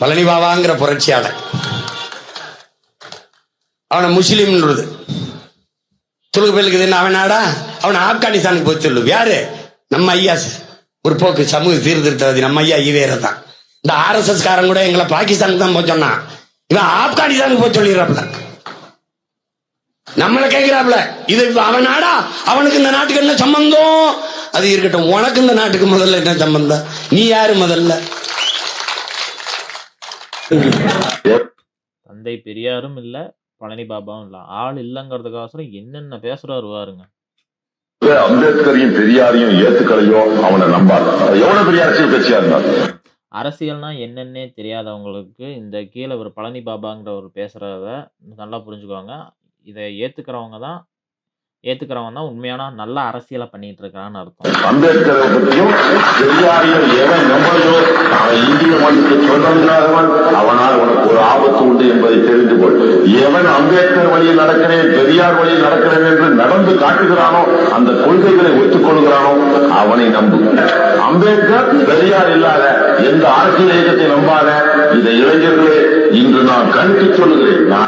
பழனி பாபாங்கிற புரட்சியாளர். அவனை முஸ்லீம்ன்றது துலுக்கு பேருக்கு என்ன அவன் நாடா, அவனை ஆப்கானிஸ்தானுக்கு போய் சொல்லு. யாரு? நம்ம ஐயா ஒரு போக்கு சமூக சீர்திருத்தவாதி நம்ம ஐயா ஈவேர தான். இந்த RSS காரன் கூட எங்களை பாகிஸ்தானுக்கு தான் போய் சொன்னான், இவன் ஆப்கானிஸ்தானுக்கு போய் சொல்லிடுறாப்ல. நம்மள கேட்கிறாப்ல, இது அவன் நாடா, அவனுக்கு இந்த நாட்டுக்கு என்ன சம்பந்தம்? அது இருக்கட்டும், உனக்கு இந்த நாட்டுக்கு முதல்ல என்ன சம்பந்தம்? நீ யாரு முதல்ல? தந்தை பெரியாரும் இல்ல, பழனி பாபாவும் இல்ல. ஆள் இல்லங்கிறதுக்காக என்னென்ன பேசுறாரு பாருங்க. அம்பேத்கரையும் பெரியாரையும் ஏத்துக்கலையோ அவனை நம்பாது. எவ்வளவு பெரிய அரசியல் கட்சியா இருந்தாலும். அரசியல்னா என்னன்னே தெரியாதவங்களுக்கு இந்த கீழே ஒரு பழனி பாபாங்கிற ஒரு பேசுறத நல்லா புரிஞ்சுக்குவாங்க. இதை ஏத்துக்கிறவன் தான் உண்மையான நல்ல அரசியலை பண்ணிட்டு இருக்கான்னு அர்த்தம். அம்பேத்கரை பற்றியும் பெரியாரையும் எவன் நம்பலையோ அவன் இந்திய மண்ணுக்கு சொந்தமில்லாதவன். அவனால் உனக்கு ஒரு ஆபத்து உண்டு என்பதை தெரிந்து கொள். எவன் அம்பேத்கர் வழியில் நடக்கிறேன், பெரியார் வழியில் நடக்கிறேன் என்று நடந்து காட்டுகிறானோ, அந்த கொள்கைகளை ஒத்துக்கொள்கிறானோ, அவனை நம்பு. அம்பேத்கர் பெரியார் இல்லாத எந்த அரசியல் இயக்கத்தை நம்பாத. இதை இளைஞர்களே இன்று நான் கண்டித்து சொல்லுகிறேன்.